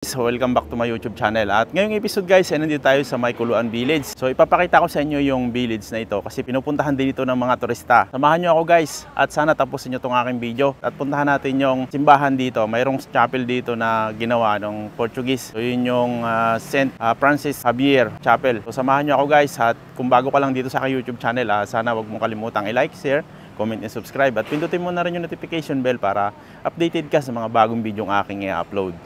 So welcome back to my YouTube channel. At ngayong episode guys, ay nandito tayo sa May Kuluan Village. So ipapakita ko sa inyo yung village na ito kasi pinupuntahan din ito ng mga turista. Samahan nyo ako guys at sana tapusin nyo itong aking video. At puntahan natin yung simbahan dito. Mayroong chapel dito na ginawa ng Portuguese. So yun yung St. Francis Xavier Chapel. So samahan nyo ako guys at kung bago ka lang dito sa aking YouTube channel, sana wag mong kalimutang i-like, share, comment and subscribe. At pindutin mo na rin yung notification bell para updated ka sa mga bagong video ng aking i-upload.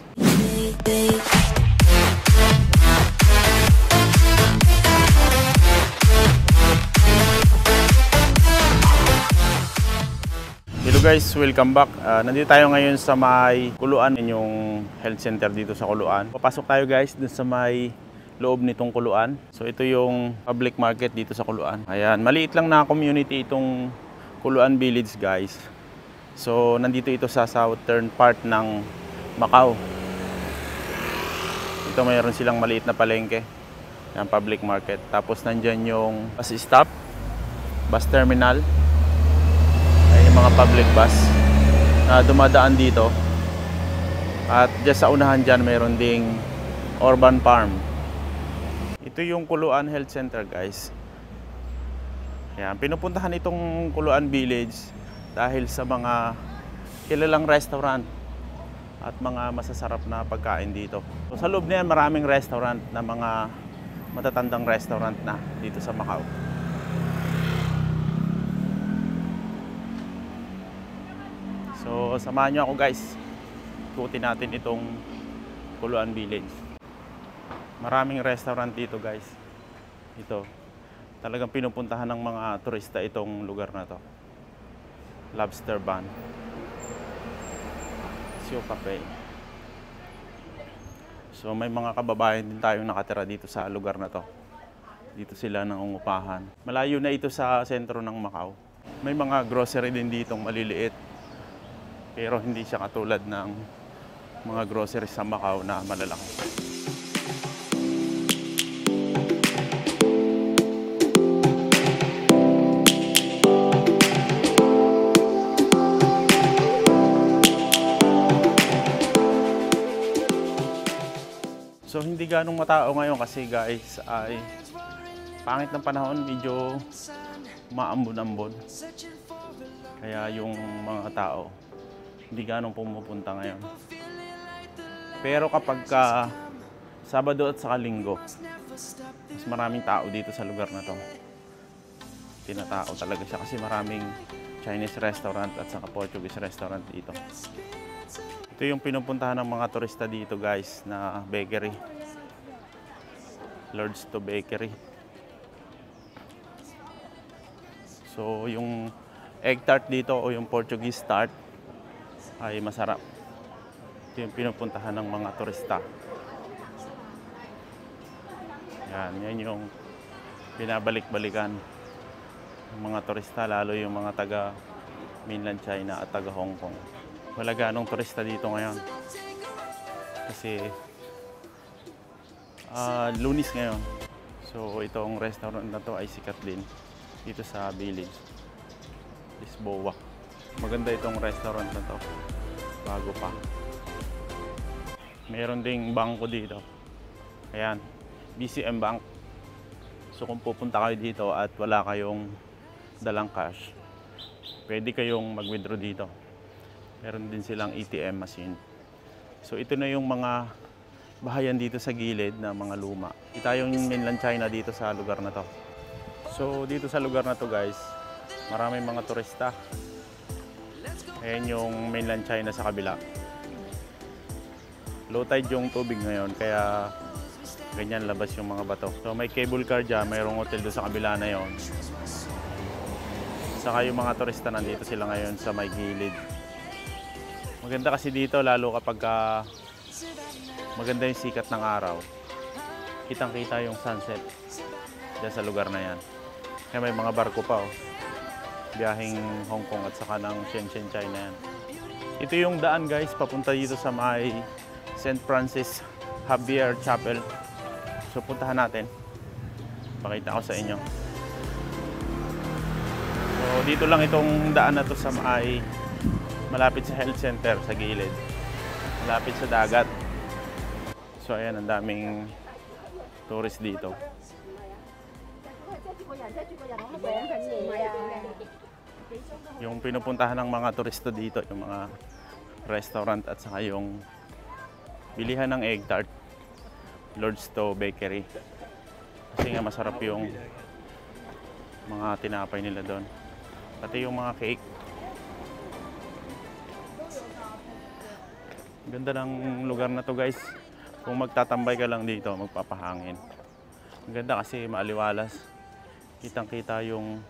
Hello guys, welcome back. Nandito tayo ngayon sa may Kuluan, yung health center dito sa Kuluan. Papasok tayo guys dun sa may loob nitong Kuluan. So ito yung public market dito sa Kuluan. Ayan, maliit lang na community itong Kuluan Village guys. So nandito ito sa southern part ng Macau. Ito mayroon silang maliit na palengke, yung public market. Tapos nandyan yung bus stop, bus terminal, ay yung mga public bus na dumadaan dito. At dyan sa unahan dyan mayroon ding urban farm. Ito yung Kuluan Health Center guys. Ayan, pinupuntahan itong Kuluan Village dahil sa mga kilalang restaurant at mga masasarap na pagkain dito. So, sa loob niyan maraming restaurant na mga matatandang restaurant na dito sa Macau. So samahan niyo ako guys. Ikutin natin itong Kuluan Village. Maraming restaurant dito guys. Ito. Talagang pinupuntahan ng mga turista itong lugar na to. Lobster Bun. Cafe. So may mga kababayan din tayong nakatira dito sa lugar na to. Dito sila nangungupahan. Malayo na ito sa sentro ng Macau. May mga grocery din ditong maliliit. Pero hindi siya katulad ng mga grocery sa Macau na malalaki. So hindi ganong matao ngayon kasi guys ay pangit ng panahon, medyo maambon-ambon. Kaya yung mga tao hindi ganong pumupunta ngayon. Pero kapag Sabado at saka Linggo, mas maraming tao dito sa lugar na to. Tinatao talaga siya kasi maraming Chinese restaurant at saka Portuguese restaurant dito. Ito yung pinupuntahan ng mga turista dito guys na bakery. Lord's to Bakery. So yung egg tart dito o yung Portuguese tart ay masarap. Ito yung pinupuntahan ng mga turista. Yan yung binabalik-balikan ng mga turista, lalo yung mga taga mainland China at taga Hong Kong. Wala ganong turista dito ngayon kasi Lunes ngayon. So itong restaurant na to ay sikat din dito sa village, Lisboa. Maganda itong restaurant na to, bago pa. Meron ding bangko dito. Ayan, BCM Bank. So kung pupunta kayo dito at wala kayong dalang cash, pwede kayong mag-withdraw dito. Meron din silang ATM machine. So ito na yung mga bahayan dito sa gilid na mga luma. Ito yung mainland China dito sa lugar na to. So dito sa lugar na to guys, maraming mga turista. Ayan yung mainland China sa kabila. Low tide yung tubig ngayon kaya ganyan labas yung mga bato. So may cable car dyan, mayroong hotel doon sa kabila na yon. Saka yung mga turista nandito sila ngayon sa may gilid. Maganda kasi dito lalo kapag maganda yung sikat ng araw. Kitang-kita yung sunset dyan sa lugar na yan. Kaya may mga barko pa biyaheng Hong Kong at saka ng Shenzhen, China yan. Ito yung daan guys, papunta dito sa may St. Francis Xavier Chapel. So puntahan natin. Pakita ko sa inyo. So dito lang itong daan na to sa may malapit sa health center sa gilid. Malapit sa dagat. So ayan, ang daming tourist dito. Yung pinupuntahan ng mga turista dito, yung mga restaurant at saka yung bilihan ng egg tart, Lord's To Bakery. Kasi nga masarap yung mga tinapay nila doon. Pati yung mga cake. Ganda ng lugar na to guys. Kung magtatambay ka lang dito, magpapahangin. Ang ganda kasi maaliwalas. Kitang-kita yung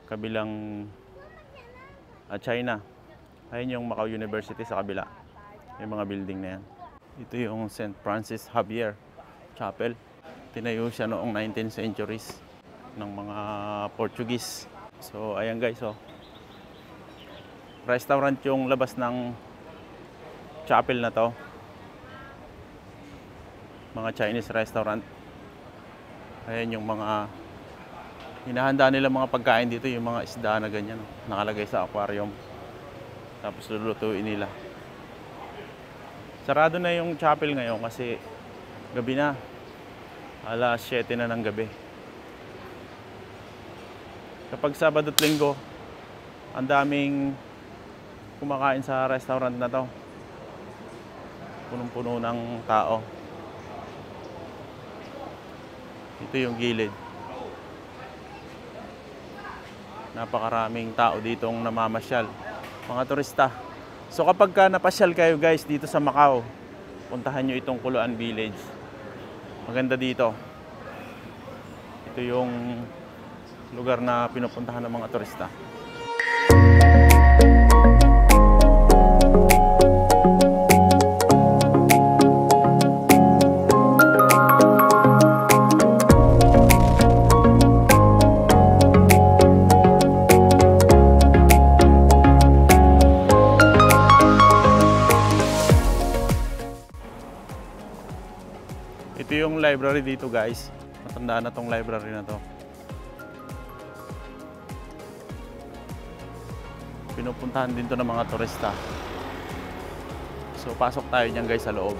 kabilang China. Ayun yung Macau University sa kabila. Yung mga building na yan. Ito yung St. Francis Xavier Chapel. Tinayo siya noong 19th centuries ng mga Portuguese. So ayan guys, oh. Restaurant yung labas ng chapel na to. Mga Chinese restaurant. Ayan yung mga hinahanda nila mga pagkain dito, yung mga isda na ganyan, nakalagay sa aquarium. Tapos lulutuin nila. Sarado na yung chapel ngayon kasi gabi na. Alas 7 na ng gabi. Kapag Sabado at Linggo, ang daming kumakain sa restaurant na to. Punong-puno ng tao. Ito yung gilid. Napakaraming tao ditong namamasyal, mga turista. So kapag ka napasyal kayo guys dito sa Macau, puntahan nyo itong Kuluan Village. Maganda dito. Ito yung lugar na pinupuntahan ng mga turista. Ito yung library dito guys. Matanda na tong library na to. Pinupuntahan din to ng mga turista. So pasok tayo dyan guys sa loob.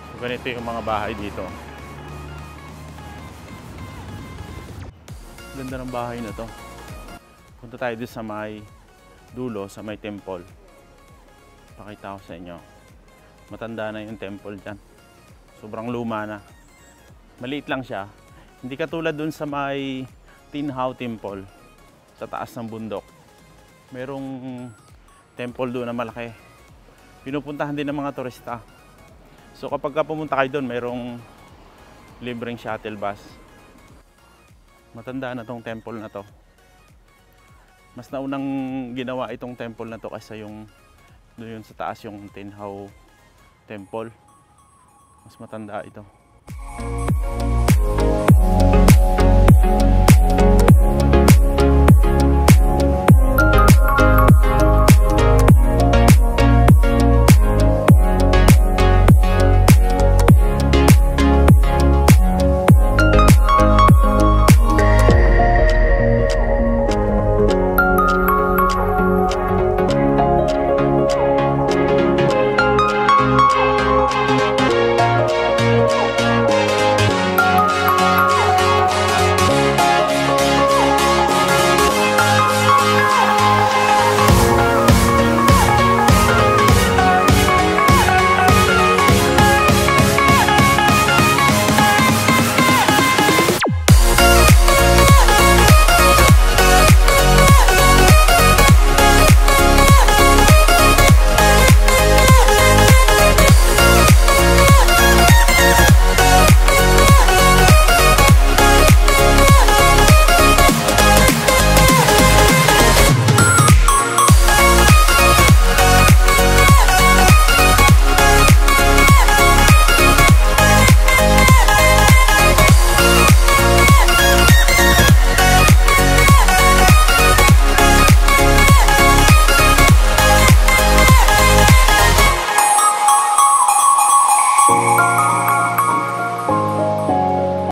So, ganito yung mga bahay dito. Ganda ng bahay na to. Punta tayo dito sa may dulo, sa may temple. Pakita ko sa inyo. Matanda na yung temple dyan. Sobrang luma na. Maliit lang siya. Hindi katulad dun sa may Tin Hau Temple sa taas ng bundok. Merong temple doon na malaki. Pinupuntahan din ng mga turista. So kapag pumunta kayo doon, merong libreng shuttle bus. Matanda na tong temple na to. Mas naunang ginawa itong temple na to kaysa yung doon sa taas yung Tin Hau Temple. Mas matanda ito.